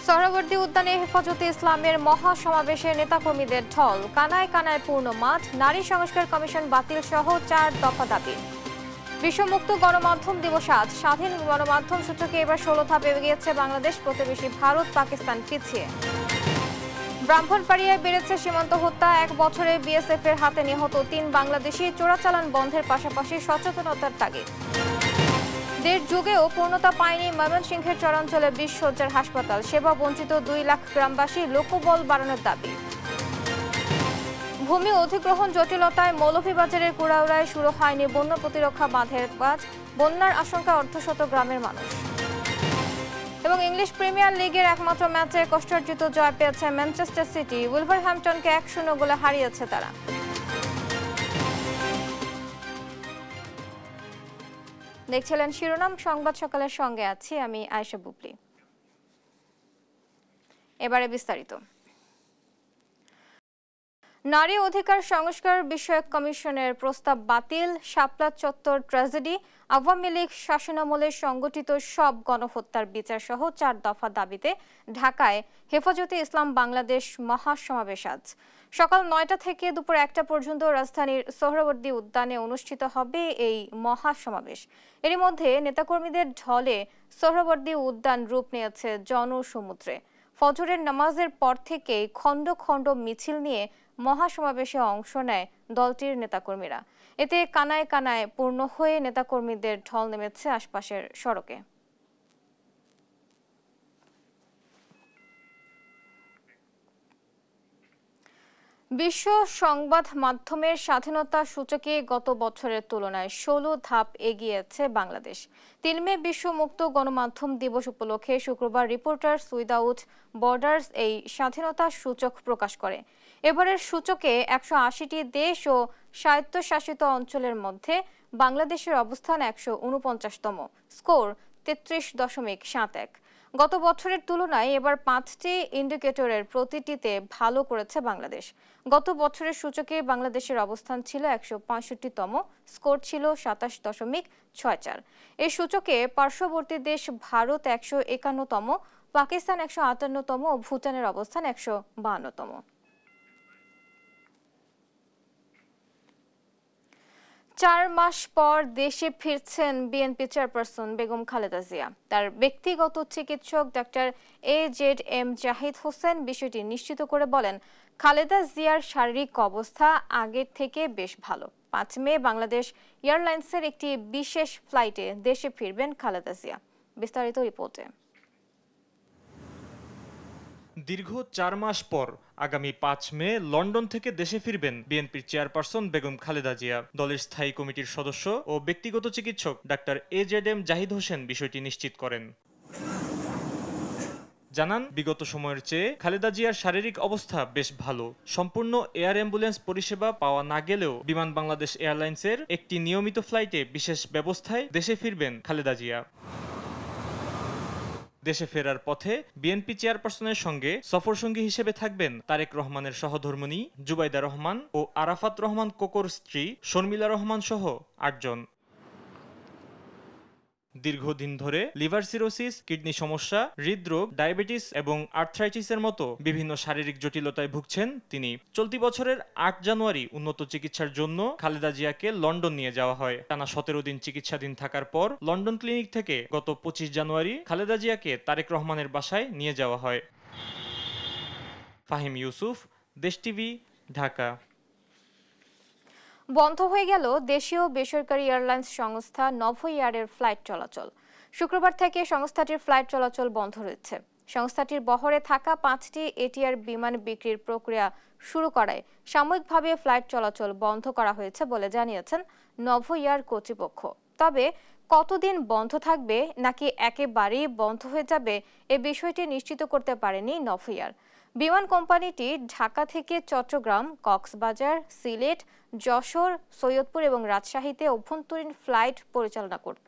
সোহরাওয়ার্দী উদ্যানে হেফাজতে ইসলামের মহাসমাবেশে নেতাকর্মীদের ঢল, কানায় কানায় পূর্ণ মাঠ, নারী সংস্কার কমিশন বাতিল সহ ৪ দফা দাবি। বিশ্বমুক্ত গণমাধ্যম দিবস আজ, স্বাধীন গণমাধ্যম সূচকে এবার ১৬ ধাপে এগিয়েছে বাংলাদেশ, প্রতিবেশী ভারত পাকিস্তান পিছিয়ে। ব্রাহ্মণবাড়িয়ায় বেড়েছে সীমান্ত হত্যা, ১ বছরে বিএসএফ এর হাতে নিহত ৩ বাংলাদেশি, চোরাচালান বন্ধের পাশাপাশি সচেতনতার তাগিদ। দেড় যুগেও পূর্ণতা পায়নি ময়মনসিংহের চরাঞ্চলে ২০ শয্যার হাসপাতাল, সেবা বঞ্চিত ২ লাখ গ্রামবাসী, লোকবল বাড়ানোর দাবি। ভূমি অধিগ্রহণ জটিলতায় মৌলভীবাজারের কুড়াউড়ায় শুরু হয়নি বন্যা প্রতিরক্ষা বাঁধের কাজ, বন্যার আশঙ্কা অর্ধশত গ্রামের মানুষ। এবং ইংলিশ প্রিমিয়ার লিগের একমাত্র ম্যাচে কষ্টার্জিত জয় পেয়েছে ম্যানচেস্টার সিটি, উইলভারহ্যাম্পটনকে ১-০ গোলে হারিয়েছে তারা। দেখছিলেন শিরোনাম সংবাদ সকালের সঙ্গে আছি আমি আয়েশা বুবলি। এবারে বিস্তারিত। নারী অধিকার সংস্কার বিষয়ক কমিশনের প্রস্তাব বাতিল, শাপলা চত্বর ট্র্যাজেডি, আওয়ামী লীগ শাসনামলে সংগঠিত সব গণহত্যার বিচার সহ ৪ দফা দাবিতে ঢাকায় হেফাজতে ইসলাম বাংলাদেশ মহাসমাবেশ আজ সকাল ৯টা থেকে দুপুর ১টা পর্যন্ত রাজধানীর সোহরাওয়ার্দী উদ্যানে অনুষ্ঠিত হবে এই মহাসমাবেশ। এরই মধ্যে নেতাকর্মীদের ঢলে সোহরাওয়ার্দী উদ্যান রূপ নিয়েছে জনসমুদ্রে। ফজরের নামাজের পর থেকেই খণ্ড খণ্ড মিছিল নিয়ে মহাসমাবেশে অংশ নেয় দলটির নেতাকর্মীরা। এতে কানায় কানায় পূর্ণ হয়ে নেতাকর্মীদের ঢল নেমেছে আশপাশের সড়কে। বিশ্ব সংবাদ মাধ্যমের স্বাধীনতা সূচকে গত বছরের তুলনায় ১৬ ধাপ এগিয়েছে বাংলাদেশ। ৩ মে বিশ্ব মুক্ত গণমাধ্যম দিবস উপলক্ষে শুক্রবার রিপোর্টার্স উইদাউট বর্ডার্স এই স্বাধীনতা সূচক প্রকাশ করে। এবারের সূচকে ১৮০টি দেশ ও স্বায়ত্তশাসিত অঞ্চলের মধ্যে বাংলাদেশের অবস্থান ১৪৯তম, স্কোর ৩৩.৭১। গত বছরের তুলনায় এবার ৫টি ইন্ডিকেটরের প্রতিটিতে ভালো করেছে বাংলাদেশ। গত বছরের সূচকে বাংলাদেশের অবস্থান ছিল ১৬৫তম, স্কোর ছিল ২৭.৬৪। এই সূচকে পার্শ্ববর্তী দেশ ভারত ১৫১তম, পাকিস্তান ১৫৮তম ও ভুটানের অবস্থান ১৫২তম। ৪ মাস পর দেশে ফিরছেন বিএনপি চেয়ারপারসন বেগম খালেদা জিয়া। তার ব্যক্তিগত চিকিৎসক ডাক্তার AZM জাহিদ হোসেন বিষয়টি নিশ্চিত করে বলেন, খালেদা জিয়ার শারীরিক অবস্থা আগের থেকে বেশ ভালো। ৫ মে বাংলাদেশ এয়ারলাইন্সের একটি বিশেষ ফ্লাইটে দেশে ফিরবেন খালেদা জিয়া। বিস্তারিত রিপোর্টে। দীর্ঘ ৪ মাস পর আগামী ৫ মে লন্ডন থেকে দেশে ফিরবেন বিএনপির চেয়ারপারসন বেগম খালেদা জিয়া। দলের স্থায়ী কমিটির সদস্য ও ব্যক্তিগত চিকিৎসক ডাক্তার AZM জাহিদ হোসেন বিষয়টি নিশ্চিত করেন। জানান, বিগত সময়ের চেয়ে খালেদা জিয়ার শারীরিক অবস্থা বেশ ভালো। সম্পূর্ণ এয়ার অ্যাম্বুলেন্স পরিষেবা পাওয়া না গেলেও বিমান বাংলাদেশ এয়ারলাইন্সের একটি নিয়মিত ফ্লাইটে বিশেষ ব্যবস্থায় দেশে ফিরবেন খালেদা জিয়া। দেশে ফেরার পথে বিএনপি চেয়ারপারসনের সঙ্গে সফরসঙ্গী হিসেবে থাকবেন তারেক রহমানের সহধর্মিণী জুবাইদা রহমান ও আরাফাত রহমান কোকোর স্ত্রী শর্মিলা রহমান সহ ৮ জন। দীর্ঘদিন ধরে লিভার সিরোসিস, কিডনি সমস্যা, হৃদরোগ, ডায়াবেটিস এবং আর্থ্রাইটিসের মতো বিভিন্ন শারীরিক জটিলতায় ভুগছেন তিনি। চলতি বছরের ৮ জানুয়ারি উন্নত চিকিৎসার জন্য খালেদা জিয়াকে লন্ডন নিয়ে যাওয়া হয়। টানা ১৭ দিন চিকিৎসাধীন থাকার পর লন্ডন ক্লিনিক থেকে গত ২৫ জানুয়ারি খালেদা জিয়াকে তারেক রহমানের বাসায় নিয়ে যাওয়া হয়। ফাহিম ইউসুফ, দেশ টিভি, ঢাকা। বন্ধ হয়ে গেল দেশীয় বেসরকারি এয়ারলাইন্স সংস্থা নভো এয়ারের ফ্লাইট চলাচল। শুক্রবার থেকে সংস্থাটির ফ্লাইট চলাচল বন্ধ রয়েছে। সংস্থাটির বহরে থাকা 5টি এটিআর বিমান বিক্রির প্রক্রিয়া শুরু করায় সাময়িকভাবে ফ্লাইট চলাচল বন্ধ করা হয়েছে বলে জানিয়েছেন নভো এয়ার কর্তৃপক্ষ। তবে কতদিন বন্ধ থাকবে নাকি একেবারেই বন্ধ হয়ে যাবে এ বিষয়টি নিশ্চিত করতে পারেনি নভো এয়ার। বিমান কোম্পানিটি ঢাকা থেকে চট্টগ্রাম, কক্সবাজার, সিলেট, যশোর, সৈয়দপুর এবং রাজশাহীতে অভ্যন্তরীণ ফ্লাইট পরিচালনা করত।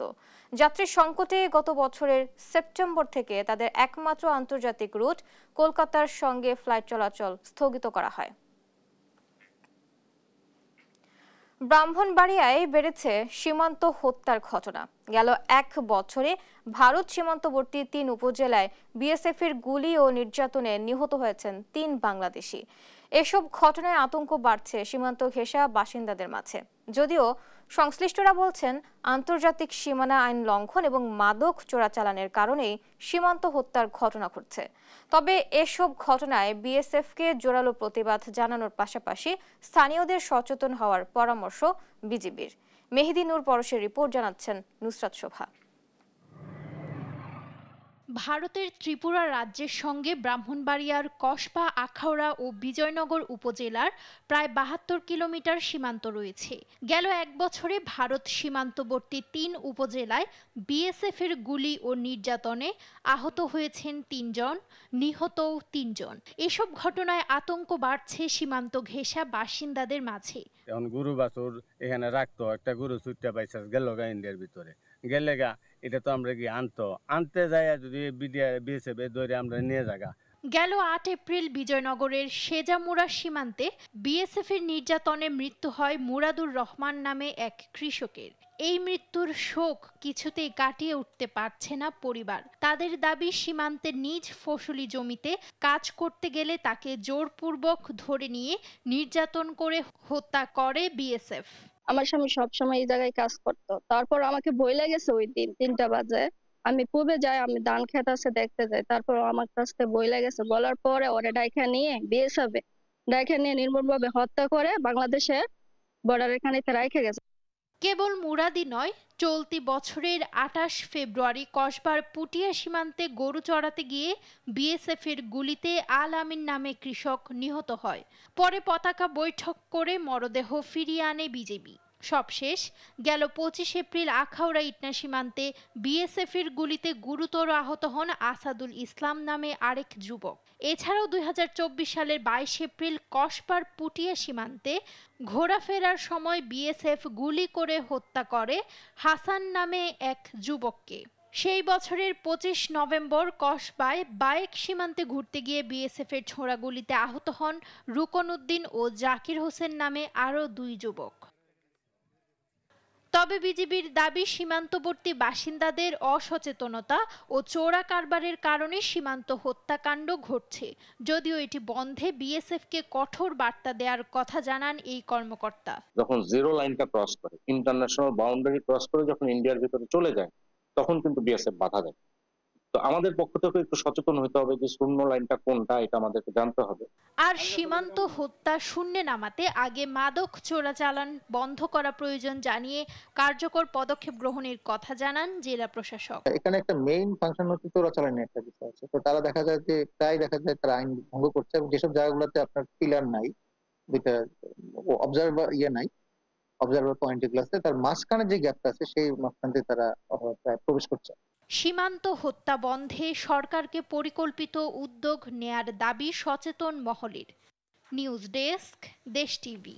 যাত্রী সংকটে গত বছরের সেপ্টেম্বর থেকে তাদের একমাত্র আন্তর্জাতিক রুট কলকাতার সঙ্গে ফ্লাইট চলাচল স্থগিত করা হয়। ব্রাহ্মণবাড়িয়ায় বেড়েছে সীমান্ত হত্যার ঘটনা। গেল 1 বছরে ভারত সীমান্তবর্তী 3 উপজেলায় বিএসএফের গুলি ও নির্যাতনে নিহত হয়েছেন 3 বাংলাদেশি। এসব ঘটনায় আতঙ্ক বাড়ছে সীমান্ত ঘেঁষা বাসিন্দাদের মাঝে। যদিও সংশ্লিষ্টরা বলছেন আন্তর্জাতিক সীমানা আইন লঙ্ঘন এবং মাদক চোরাচালানের কারণেই সীমান্ত হত্যার ঘটনা ঘটছে। তবে এসব ঘটনায় বিএসএফকে জোরালো প্রতিবাদ জানানোর পাশাপাশি স্থানীয়দের সচেতন হওয়ার পরামর্শ বিজিবির। মেহেদী নূর পরশের রিপোর্ট জানাচ্ছেন নুসরাত শোভা। ভারতের ত্রিপুরা রাজ্যের সঙ্গে ব্রাহ্মণবাড়িয়ার কসবা, আখাউড়া ও বিজয়নগর উপজেলার প্রায় 72 কিলোমিটার সীমান্ত রয়েছে। গেল 1 বছরে ভারত সীমান্তবর্তী 3 উপজেলায় বিএসএফের গুলি ও নির্যাতনে আহত হয়েছেন 3 জন, নিহতও 3 জন। এসব ঘটনায় আতঙ্ক বাড়ছে সীমান্ত ঘেঁষা বাসিন্দাদের মাঝে। এখন গরু বাছুর এখানে রাখতো, একটা গরু চুটটা পাইছে গেল ইন্ডিয়ার ভিতরে গেলে গা, এটা তো আমরা কি আনতে যাই, যদি বিএসএফ ধরে আমরা নিয়ে যাগা। গেল 8 এপ্রিল বিজয়নগরের সেজামুড়া সীমান্তে বিএসএফ এর নির্যাতনে মৃত্যু হয় মুরাদুর রহমান নামে এক কৃষকের। এই মৃত্যুর শোক কিছুতেই কাটিয়ে উঠতে পারছে না পরিবার। তাদের দাবি, সীমান্তের নিজ ফসলি জমিতে কাজ করতে গেলে তাকে জোরপূর্বক ধরে নিয়ে নির্যাতন করে হত্যা করে বিএসএফ। আমার স্বামী সবসময় এই জায়গায় কাজ করতো, তারপর আমাকে ভয় লেগেছে ওই দিন 3টা বাজে আমি পূবে যাই, আমি ধান ক্ষেত আছে দেখতে যাই, তারপর আমার কাছ থেকে বই লেগেছে। বলার পরে ওরে ডাইখা নিয়ে বিএসএফ নির্মমভাবে হত্যা করে বাংলাদেশের বর্ডারের খানিতে রেখে গেছে। কেবল মুরাদি নয়, চলতি বছরের 28 ফেব্রুয়ারি কসবার পুটিয়া সীমান্তে গরু চড়াতে গিয়ে বিএসএফ এর গুলিতে আল আমিন নামে কৃষক নিহত হয়। পরে পতাকা বৈঠক করে মরদেহ ফিরিয়ে আনে বিজেপি। সবশেষ গেল 25 এপ্রিল আখাউড়া ইটনা সীমান্তে বিএসএফ এর গুলিতে গুরুতর আহত হন আসাদুল ইসলাম নামে আরেক যুবক। এছাড়াও 2024 সালের 22 এপ্রিল কসবার পুটিয়া সীমান্তে ঘোরাফেরার সময় বিএসএফ গুলি করে হত্যা করে হাসান নামে এক যুবককে। সেই বছরের 25 নভেম্বর কসবায় বায়েক সীমান্তে ঘুরতে গিয়ে বিএসএফ এর ছোড়া গুলিতে আহত হন রুকন উদ্দিন ও জাকির হোসেন নামে আরও 2 যুবক। তবে বিজিবির দাবি, সীমান্তবর্তী বাসিন্দাদের অসচেতনতা ও চোরা কারবারের কারণে সীমান্ত হত্যাকাণ্ড ঘটছে। যদিও এটি বন্ধে বিএসএফকে কঠোর বার্তা দেওয়ার কথা জানান এই কর্মকর্তা। যখন জিরো লাইনটা ক্রস করে, ইন্টারন্যাশনাল বাউন্ডারি ক্রস করে যখন ইন্ডিয়ার ভিতরে চলে যায়, তখন কিন্তু বিএসএফ বাধা দেয়। তো আমাদের পক্ষ থেকে একটু সচেতন হতে হবে যে শূন্য লাইনটা কোনটা, এটা আমাদেরকে জানতে হবে। আর সীমান্ত হত্যা শূন্যে নামাতে আগে মাদক চোরাচালান বন্ধ করা প্রয়োজন জানিয়ে কার্যকর পদক্ষেপ গ্রহণের কথা জানান জেলা প্রশাসক। এখানে একটা মেইন ফাংশন হচ্ছে চোরাচালানের একটা বিষয় আছে। তো তারা দেখা যায় যে প্রায় তারা আইন ভঙ্গ করছে, এবং যেসব জায়গাগুলোতে আপনার পিলার নাই, যেটা অবজারভার নাই, অবজারভার পয়েন্ট যেগুলো আছে, তার মাঝখানে যে গ্যাপটা আছে সেই মাঝখানে তারা প্রবেশ করছে। সীমান্ত হত্যা বন্ধে সরকারকে পরিকল্পিত উদ্যোগ নেয়ার দাবি সচেতন মহলের। নিউজ ডেস্ক, দেশ টিভি।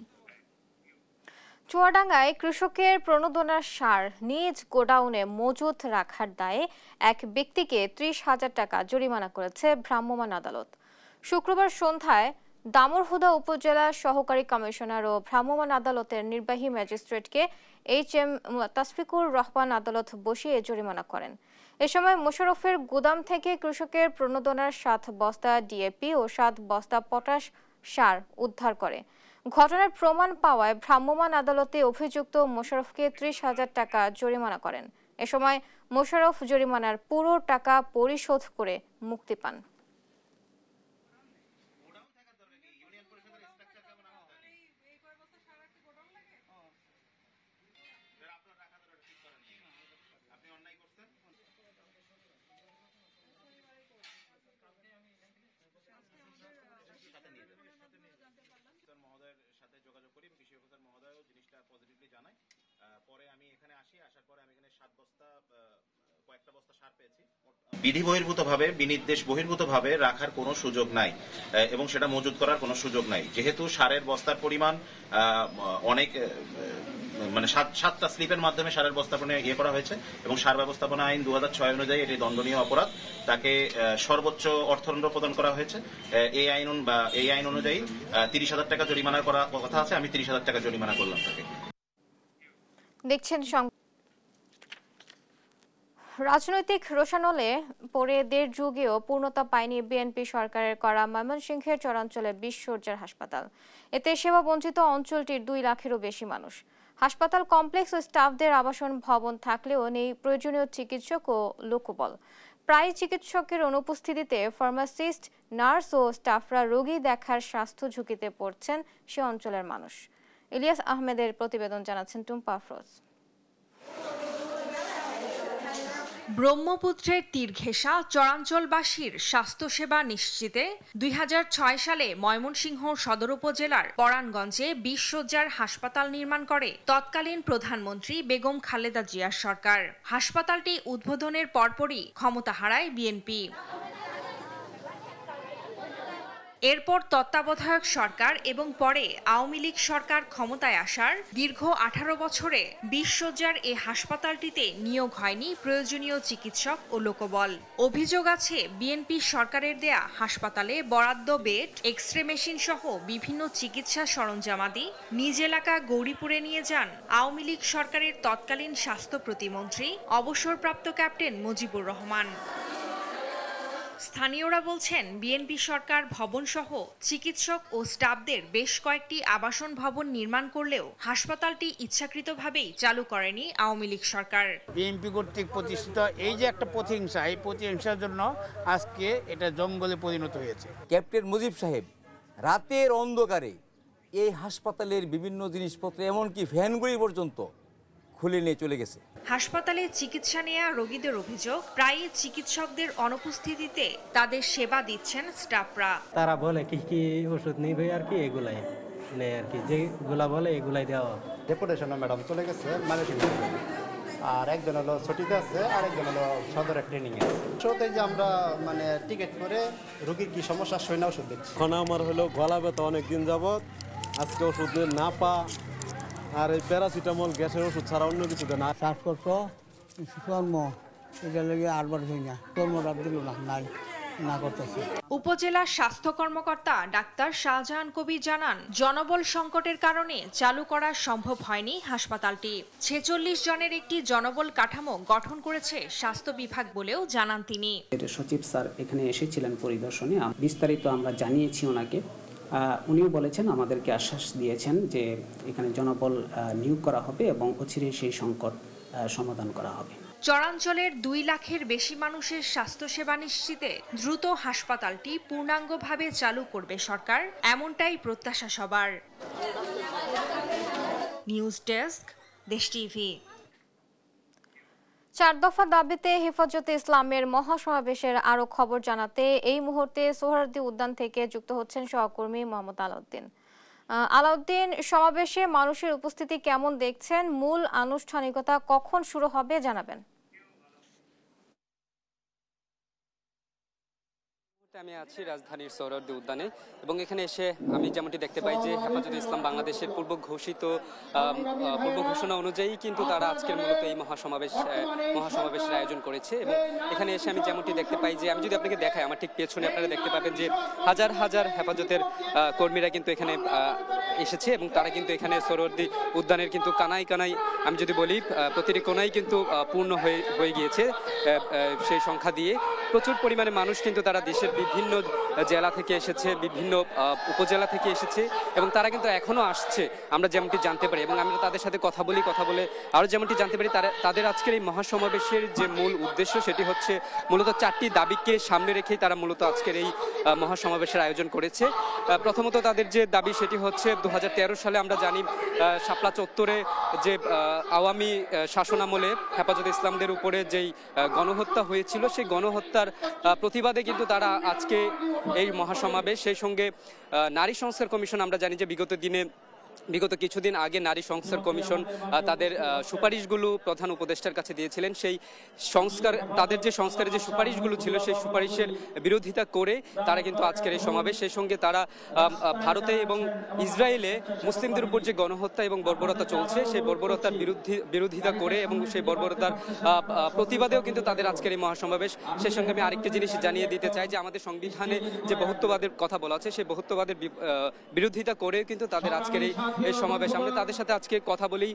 চুয়াডাঙ্গায় কৃষকের প্রণোদনার সার নিজ গোডাউনে মজুত রাখার দায়ে এক ব্যক্তিকে 30,000 টাকা জরিমানা করেছে ভ্রাম্যমাণ আদালত। শুক্রবার সন্ধ্যায় দামুড়হুদা উপজেলা সহকারী কমিশনার ও ভ্রাম্যমাণ আদালতের নির্বাহী ম্যাজিস্ট্রেটকে এইচএম তাসফিকুর রহমান আদালত বসিয়ে জরিমানা করেন। এ সময় মোশাররফের গুদাম থেকে কৃষকের প্রণোদনার 7 বস্তা ডিএপি ও 7 বস্তা পটাশ সার উদ্ধার করে। ঘটনার প্রমাণ পাওয়ায় ভ্রাম্যমাণ আদালতে অভিযুক্ত মোশাররফকে 30,000 টাকা জরিমানা করেন। এ সময় মোশাররফ জরিমানার পুরো টাকা পরিশোধ করে মুক্তি পান। বিধি বহির্ভূতভাবে, বিনির্দেশ বহির্ভূতভাবে রাখার কোনো সুযোগ নাই এবং সেটা মজুত করার কোনো সুযোগ নাই। যেহেতু সারের বস্তার পরিমাণ অনেক, মানে 7টা স্লিপের মাধ্যমে সারের ব্যবস্থাপনা করা হয়েছে এবং সার ব্যবস্থাপনা আইন 2006 অনুযায়ী এটি দণ্ডনীয় অপরাধ। তাকে সর্বোচ্চ অর্থদণ্ড প্রদান করা হয়েছে। এই আইন অনুযায়ী 30,000 টাকা জরিমানা করার কথা আছে। আমি 30,000 টাকা জরিমানা করলাম তাকে। দেখছেন রাজনৈতিক রোষানলে পরে দেড় যুগেও পূর্ণতা পায়নি বিএনপি সরকারের করা ময়মনসিংহের চরাঞ্চলে ২০ শয্যার হাসপাতাল। এতে সেবা বঞ্চিত অঞ্চলটির ২ লাখেরও বেশি মানুষ। হাসপাতাল কমপ্লেক্স ও স্টাফদের আবাসন ভবন থাকলেও নেই প্রয়োজনীয় চিকিৎসক ও লোকবল। প্রায় চিকিৎসকের অনুপস্থিতিতে ফার্মাসিস্ট, নার্স ও স্টাফরা রোগী দেখার স্বাস্থ্য ঝুঁকিতে পড়ছেন সে অঞ্চলের মানুষ। ইলিয়াস আহমেদের প্রতিবেদন জানাচ্ছেন টুম্পা আফরোজ। ব্রহ্মপুত্রের তীর ঘেঁষা চরাঞ্চলবাসীর স্বাস্থ্যসেবা নিশ্চিতে ২০০৬ সালে ময়মনসিংহ সদর উপজেলার পরাণগঞ্জে ২০ শয্যার হাসপাতাল নির্মাণ করে তৎকালীন প্রধানমন্ত্রী বেগম খালেদা জিয়ার সরকার। হাসপাতালটি উদ্বোধনের পরপরই ক্ষমতা হারায় বিএনপি। এরপর তত্ত্বাবধায়ক সরকার এবং পরে আওয়ামী লীগ সরকার ক্ষমতায় আসার দীর্ঘ ১৮ বছরে ২০ শয্যার এ হাসপাতালটিতে নিয়োগ হয়নি প্রয়োজনীয় চিকিৎসক ও লোকবল। অভিযোগ আছে বিএনপি সরকারের দেয়া হাসপাতালে বরাদ্দ বেড, এক্স-রে মেশিন সহ বিভিন্ন চিকিৎসা সরঞ্জামাদি নিজ এলাকা গৌরীপুরে নিয়ে যান আওয়ামী লীগ সরকারের তৎকালীন স্বাস্থ্য প্রতিমন্ত্রী অবসরপ্রাপ্ত ক্যাপ্টেন মুজিবুর রহমান। স্থানীয়রা বলছেন বিএনপি সরকার ভবনসহ চিকিৎসক ও স্টাফদের বেশ কয়েকটি আবাসন ভবন নির্মাণ করলেও হাসপাতালটি ইচ্ছাকৃতভাবেই চালু করেনি আওয়ামী লীগ সরকার। বিএনপি কর্তৃক প্রতিষ্ঠিত এই যে একটা প্রতিহিংসা, এই প্রতিহিংসার জন্য আজকে এটা জঙ্গলে পরিণত হয়েছে। ক্যাপ্টেন মুজিব সাহেব রাতের অন্ধকারে এই হাসপাতালের বিভিন্ন জিনিসপত্র এমনকি ভ্যানগুলি পর্যন্ত খুলে নিয়ে চলে গেছে। হাসপাতালে চিকিৎসা নেওয়া রোগীদের অভিযোগ, প্রায়ই চিকিৎসকদের অনুপস্থিতিতে তাদের সেবা দিচ্ছেন স্টাফরা। তারা বলে কি কি ওষুধ নিবে আর কি এগুলাই নেই আর কি, যেগুলা বলে এগুলাই দেওয়া। ডেপুটেশনে ম্যাডাম চলে গেছে মালয়েশিয়া, আর একজন হলো ছুটিতে আছে আর একজন হলো সদরে ট্রেনিং এ। শোতে যে আমরা মানে টিকিট করে রোগীর কি সমস্যা শুনে না ওষুধ দিচ্ছি। এখন আমার হলো গলা ব্যথা অনেকদিন যাবত, আজকে ওষুধ না পা আর এই প্যারাসিটামল গ্যাসের ওষুধ ছাড়া অন্য কিছু না। শ্বাসকষ্ট কর্ম এটা লেগে আরবার হই না, কর্মটা দিল না নাই না করতেছে। উপজেলা স্বাস্থ্য কর্মকর্তা ডাক্তার শাহজাহান কবির জানান, জনবল সংকটের কারণে চালু করা সম্ভব হয়নি হাসপাতালটি। ৪৬ জনের একটি জনবল কাঠামো গঠন করেছে স্বাস্থ্য বিভাগ বলেও জানান তিনি। সচিব স্যার এখানে এসেছিলেন পরিদর্শনে, বিস্তারিত আমরা জানিয়েছি ওনাকে। উনিও বলেছেন, আমাদেরকে আশ্বাস দিয়েছেন যে এখানে জনবল নিয়োগ করা হবে এবং অচিরেই সেই সংকট সমাধান করা হবে। চরাঞ্চলের ২ লাখের বেশি মানুষের স্বাস্থ্যসেবা নিশ্চিতে দ্রুত হাসপাতালটি পূর্ণাঙ্গভাবে চালু করবে সরকার, এমনটাই প্রত্যাশা সবার। নিউজ ডেস্ক, দেশ টিভি। ৪ দফা দাবিতে হেফাজতে ইসলামের মহাসমাবেশের আরো খবর জানাতে এই মুহূর্তে সোহরাওয়ার্দী উদ্যান থেকে যুক্ত হচ্ছেন সহকর্মী মোহাম্মদ আলাউদ্দিন। আলাউদ্দিন, সমাবেশে মানুষের উপস্থিতি কেমন দেখছেন? মূল আনুষ্ঠানিকতা কখন শুরু হবে জানাবেন। আমি আছি রাজধানীর সোহরাওয়ার্দী উদ্যানে এবং এখানে এসে আমি যেমনটি দেখতে পাই যে হেফাজতে ইসলাম বাংলাদেশের পূর্ব ঘোষণা অনুযায়ী কিন্তু তারা আজকের মূলত এই মহাসমাবেশের আয়োজন করেছে। এবং এখানে এসে আমি যেমনটি দেখতে পাই যে আমি যদি আপনাকে দেখাই, আমার ঠিক পেছনে আপনারা দেখতে পাবেন যে হাজার হাজার হেফাজতের কর্মীরা কিন্তু এখানে এসেছে এবং তারা কিন্তু এখানে সোহরাওয়ার্দী উদ্যানের কিন্তু কানায় কানায়, আমি যদি বলি প্রতিটি কোনায় কিন্তু পূর্ণ হয়ে গিয়েছে সেই সংখ্যা দিয়ে। প্রচুর পরিমাণে মানুষ কিন্তু তারা দেশের বিভিন্ন জেলা থেকে এসেছে, বিভিন্ন উপজেলা থেকে এসেছে এবং তারা কিন্তু এখনো আসছে, আমরা যেমনটি জানতে পারি। এবং আমরা তাদের সাথে কথা বলে আরও যেমনটি জানতে পারি, তাদের আজকের এই মহাসমাবেশের যে মূল উদ্দেশ্য সেটি হচ্ছে মূলত 4টি দাবিকে সামনে রেখেই তারা মূলত আজকের এই মহাসমাবেশের আয়োজন করেছে। প্রথমত তাদের যে দাবি সেটি হচ্ছে 2013 সালে আমরা জানি শাপলা চত্বরে যে আওয়ামী শাসনামলে হেফাজতে ইসলামদের উপরে যেই গণহত্যা হয়েছিল, সেই গণহত্যার প্রতিবাদে কিন্তু তারা আজকে এই মহাসমাবেশ। সেই সঙ্গে নারী সংস্কার কমিশন, আমরা জানি যে বিগত কিছুদিন আগে নারী সংস্কার কমিশন তাদের সুপারিশগুলো প্রধান উপদেষ্টার কাছে দিয়েছিলেন। সেই তাদের যে সংস্কারের যে সুপারিশগুলো ছিল সেই সুপারিশের বিরোধিতা করে তারা কিন্তু আজকের এই সমাবেশ। সেই সঙ্গে তারা ভারতে এবং ইসরায়েলে মুসলিমদের উপর যে গণহত্যা এবং বর্বরতা চলছে সেই বর্বরতার বিরোধিতা করে এবং সেই বর্বরতার প্রতিবাদেও কিন্তু তাদের আজকের এই মহাসমাবেশ। সেই সঙ্গে আমি আরেকটি জিনিস জানিয়ে দিতে চাই যে আমাদের সংবিধানে যে বহুত্ববাদের কথা বলা আছে, সেই বহুত্ববাদের বিরোধিতা করে কিন্তু তাদের আজকের এই এই সমাবেশ। আমরা তাদের সাথে আজকে কথা বলেই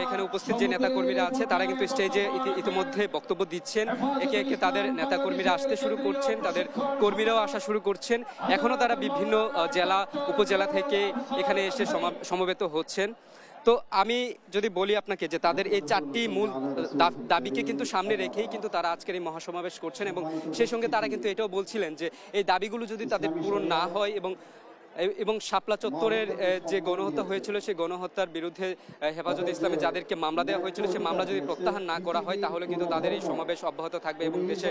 এখানে উপস্থিত যে নেতাকর্মীরা আছে তারা কিন্তু স্টেজে ইতিমধ্যে বক্তব্য দিচ্ছেন। একে একে তাদের নেতাকর্মীরা আসতে শুরু করছেন, তাদের কর্মীরাও আসা শুরু করছেন। এখনো তারা বিভিন্ন জেলা উপজেলা থেকে এখানে এসে সমবেত হচ্ছেন। তো আমি যদি বলি আপনাকে যে তাদের এই 4টি মূল দাবিকে কিন্তু সামনে রেখেই কিন্তু তারা আজকের এই মহাসমাবেশ করছেন, এবং সেই সঙ্গে তারা কিন্তু এটাও বলছিলেন যে এই দাবিগুলো যদি তাদের পূরণ না হয় এবং শাপলা চত্বরের যে গণহত্যা হয়েছিল সেই গণহত্যার বিরুদ্ধে হেফাজতে ইসলামে যাদেরকে মামলা দেওয়া হয়েছিল সেই মামলা যদি প্রত্যাহার না করা হয় তাহলে কিন্তু তাদের এই সমাবেশ অব্যাহত থাকবে। এবং দেশে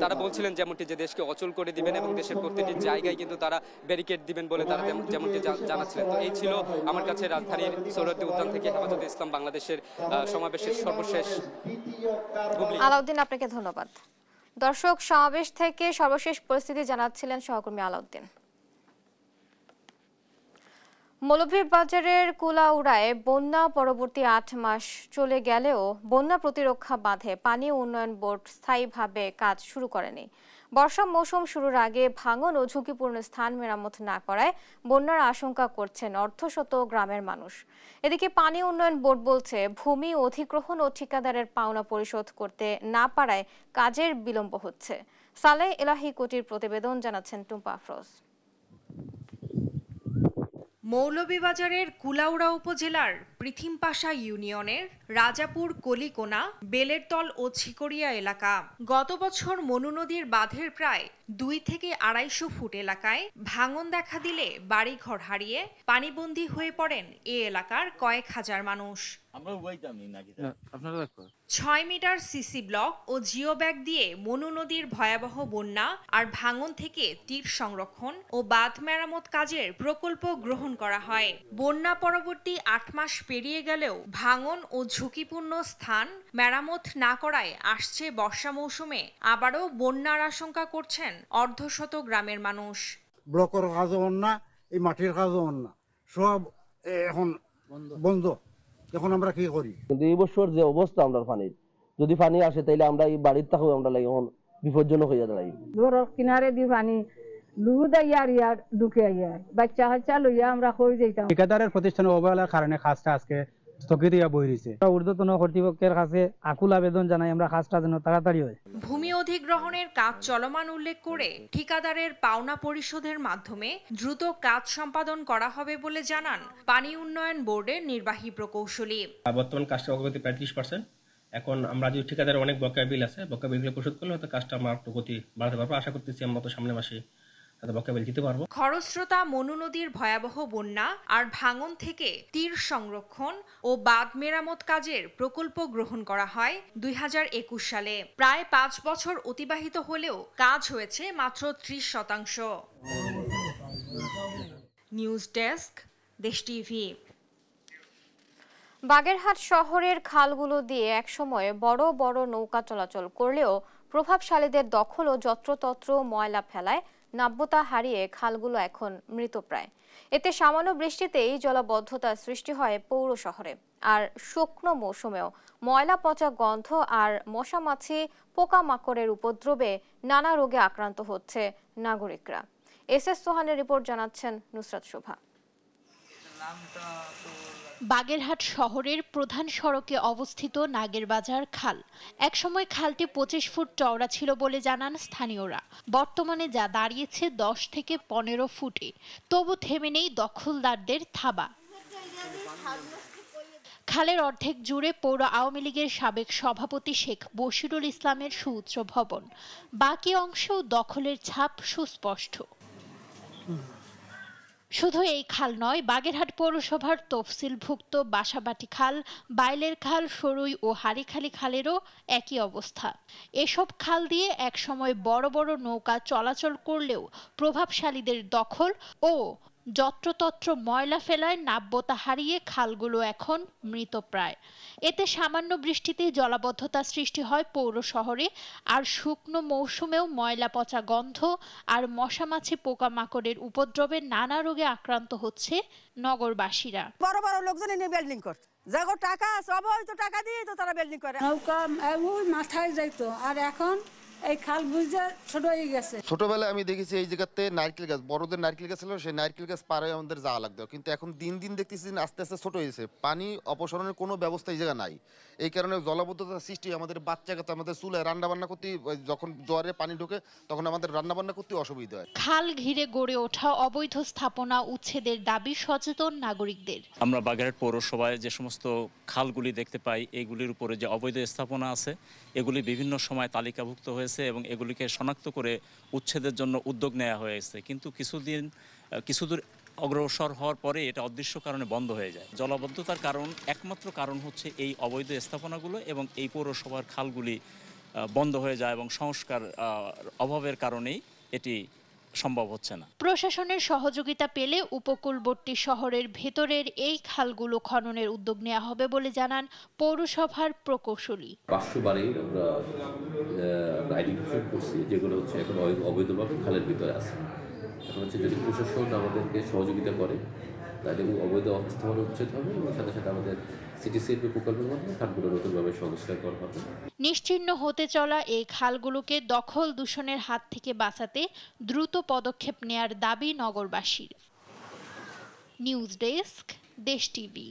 তারা বলছিলেন যেমনটি যে দেশকে অচল করে দিবেন এবং দেশের প্রতিটি জায়গায় কিন্তু তারা ব্যারিকেড দিবেন বলে তারা যেমনটি জানাচ্ছিলেন। তো এই ছিল আমার কাছে রাজধানীর সোহরাওয়ার্দী উদ্যান থেকে হেফাজতে ইসলাম বাংলাদেশের সমাবেশের সর্বশেষ। আলাউদ্দিন, আপনাকে ধন্যবাদ। দর্শক, সমাবেশ থেকে সর্বশেষ পরিস্থিতি জানাচ্ছিলেন সহকর্মী আলাউদ্দিন। মৌলভীবাজারের কুলাউড়ায় বন্যা পরবর্তী 8 মাস চলে গেলেও বন্যা প্রতিরক্ষা বাঁধে পানি উন্নয়ন বোর্ড স্থায়ীভাবে কাজ শুরু করেনি। বর্ষা মৌসুম শুরুর আগে ভাঙন ও ঝুঁকিপূর্ণ স্থান মেরামত না করায় বন্যার আশঙ্কা করছেন অর্ধশত গ্রামের মানুষ। এদিকে পানি উন্নয়ন বোর্ড বলছে ভূমি অধিগ্রহণ ও ঠিকাদারের পাওনা পরিশোধ করতে না পারায় কাজের বিলম্ব হচ্ছে। সালেহ এলাহি কোটির প্রতিবেদন, জানাচ্ছেন টুম্পা আফরোজ। মৌলভীবাজারের কুলাউড়া উপজেলার পৃথিমপাশা ইউনিয়নের রাজাপুর, কলিকোনা, বেলেরতল ও ছিকরিয়া এলাকা গত বছর মনু নদীর বাঁধের প্রায় 2 থেকে 250 ফুট এলাকায় ভাঙন দেখা দিলে বাড়িঘর হারিয়ে পানিবন্দী হয়ে পড়েন এ এলাকার কয়েক হাজার মানুষ। 6 মিটার সিসি ব্লক ও জিও ব্যাগ দিয়ে মনু নদীর ভয়াবহ বন্যা আর ভাঙন থেকে তীর সংরক্ষণ ও বাঁধ মেরামত কাজের প্রকল্প গ্রহণ করা হয়। বন্যা পরবর্তী 8 মাস পেরিয়ে গেলেও ভাঙন ও ঝুঁকিপূর্ণ স্থান মেরামত না করায় আসছে বর্ষা মৌসুমে আবারও বন্যার আশঙ্কা করছেন অর্ধশত গ্রামের মানুষ। ব্লকের কাজও না, এই মাটির কাজও না, সব এখন বন্ধ। এখন আমরা কি করি? কিন্তু এই বছর যে অবস্থা আমরা পানির, যদি পানি আসে তাইলে আমরা এই বাড়ির থাকবো, আমরা লাগে এখন বিপজ্জনক হয়ে দাঁড়াই। কিনারে দি পানি ইয়ার ঢুকে বাচ্চা কাচ্চা লইয়া আমরা হয়ে যাইতাম। ঠিকাদারের প্রতিষ্ঠানের অবহেলার কারণে কাজটা আজকে স্থগিত হইয়া বই রয়েছে। ঊর্ধ্বতন কর্তৃপক্ষের কাছে আকুল আবেদন জানাই আমরা কাজটা যেন তাড়াতাড়ি হয়। ভূমি অধিগ্রহণের কাজ চলমান উল্লেখ করে ঠিকাদারের পাওনা পরিশোধের মাধ্যমে দ্রুত কাজ সম্পাদন করা হবে বলে জানান পানি উন্নয়ন বোর্ডের নির্বাহী প্রকৌশলী। বর্তমান কাজটা অগ্রগতি প্রায় 30%। এখন আমরা যে ঠিকাদারের অনেক বকেয়া বিল আছে, বকেয়া বিলগুলো পরিশোধ করলে হয়তো কাজটা আমরা প্রগতি বাড়াতে পারবো। আশা করতেছি আমরা তো সামনে মাসে খরস্রোতা মনু নদীর ভয়াবহ বন্যা আর ভাঙন থেকে তীর সংরক্ষণ ও বাঁধ মেরামত কাজের প্রকল্প গ্রহণ করা হয় 2021 সালে। প্রায় 5 বছর অতিবাহিত হলেও কাজ হয়েছে মাত্র 30%। নিউজ ডেস্ক, দেশ টিভি। বাগেরহাট শহরের খালগুলো দিয়ে একসময় বড় বড় নৌকা চলাচল করলেও প্রভাবশালীদের দখল ও যত্রতত্র ময়লা ফেলায় নাব্যতা হারিয়ে খালগুলো এখন মৃতপ্রায়। এতে সামান্য বৃষ্টিতেই জলাবদ্ধতার সৃষ্টি হয় পৌর শহরে। আর শুকনো মৌসুমেও ময়লা পচা গন্ধ আর মশামাছি পোকামাকড়ের উপদ্রবে নানা রোগে আক্রান্ত হচ্ছে নাগরিকরা। এসএস সোহানের রিপোর্ট, জানাচ্ছেন নুসরাত শোভা। বাগেরহাট শহরের প্রধান সড়কে অবস্থিত নাগেরবাজার খাল। একসময় খালটি 25 ফুট চওড়া ছিল বলে জানান স্থানীয়রা। বর্তমানে যা দাঁড়িয়েছে 10 থেকে 15 ফুটে। তবু থেমে নেই দখলদারদের থাবা। খালের অর্ধেক জুড়ে পৌর আওয়ামী লীগের সাবেক সভাপতি শেখ বশিরুল ইসলামের সুউচ্চ ভবন। বাকি অংশেও দখলের ছাপ সুস্পষ্ট। শুধু এই খাল নয়, বাগেরহাট পৌরসভার তফসিলভুক্ত বাসাবাটি খাল, বাইলের খাল, সরুই ও হারিখালি খালেরও একই অবস্থা। এসব খাল দিয়ে একসময় বড় বড় নৌকা চলাচল করলেও প্রভাবশালীদের দখল ও যত্রতত্র ময়লা ফেলায় নাব্যতা হারিয়ে খালগুলো এখন মৃতপ্রায়। এতে সামান্য বৃষ্টিতেই জলাবদ্ধতা সৃষ্টি হয় পৌর শহরে। আর শুকনো মৌসুমেও ময়লা পচা গন্ধ আর মশামাছি পোকামাকড়ের উপদ্রবে নানা রোগে আক্রান্ত হচ্ছে নগরবাসীরা। বড় বড় লোকজন এনে বিল্ডিং করছে, যাগো টাকা সব হয়তো টাকা দিয়ে তো তারা বিল্ডিং করে। নৌকা ওই মাথায় যাইতো, আর এখন এই খাল বুঝে ছোট হয়ে গেছে। ছোটবেলায় আমি দেখেছি এই জায়গাতে নারকেল গাছ, বড়দের নারকেল গাছ ছিল, সেই নারকেল গাছ পাড়ে আমাদের যাওয়া লাগতো, কিন্তু এখন দিন দিন দেখতেছি আস্তে আস্তে ছোট হয়েছে, পানি অপসারণের কোনো ব্যবস্থা এই জায়গা নাই। এই কারণে জলাবদ্ধতার সৃষ্টি, আমাদের বাচ্চা কাছে আমাদের চুলায় রান্না বান্না করতে, যখন জোয়ারে পানি ঢোকে তখন আমাদের রান্না বান্না করতে অসুবিধা হয়। খাল ঘিরে গড়ে ওঠা অবৈধ স্থাপনা উচ্ছেদের দাবি সচেতন নাগরিকদের। আমরা বাগেরহাট পৌরসভায় যে সমস্ত খালগুলি দেখতে পাই, এগুলির উপরে যে অবৈধ স্থাপনা আছে এগুলি বিভিন্ন সময় তালিকাভুক্ত হয়েছে এবং এগুলিকে শনাক্ত করে উচ্ছেদের জন্য উদ্যোগ নেওয়া হয়েছে, কিন্তু কিছুদূর অগ্রসর হওয়ার পরে এটা অদৃশ্য কারণে বন্ধ হয়ে যায়। জলাবদ্ধতার একমাত্র কারণ হচ্ছে এই অবৈধ স্থাপনাগুলো এবং এই পৌরসভার খালগুলি বন্ধ হয়ে যায় এবং সংস্কার অভাবের কারণেই এটি সম্ভব হচ্ছে না। প্রশাসনের সহযোগিতা পেলে উপকূলবর্তী শহরের ভেতরের এই খালগুলো খননের উদ্যোগ নেওয়া হবে বলে জানান পৌরসভার প্রকৌশলী। 500 বারেই আমরা আইডেন্টিফাই করছি যেগুলো হচ্ছে এখন অবৈধভাবে খালের ভিতরে আছে। এখন হচ্ছে যদি প্রশাসন আমাদেরকে সহযোগিতা করে তাহলে অবৈধ স্থাপনা উচ্ছেদ হবে এবং সাথে সাথে আমাদের সিটিসিএপি প্রকল্পের মাধ্যমে খালগুলো নতুনভাবে সংস্কার করা হবে। নিশ্চিহ্ন হতে চলা এই খালগুলোকে দখল দূষণের হাত থেকে বাঁচাতে দ্রুত পদক্ষেপ নেয়ার দাবি নগরবাসীর। নিউজ ডেস্ক, দেশ টিভি।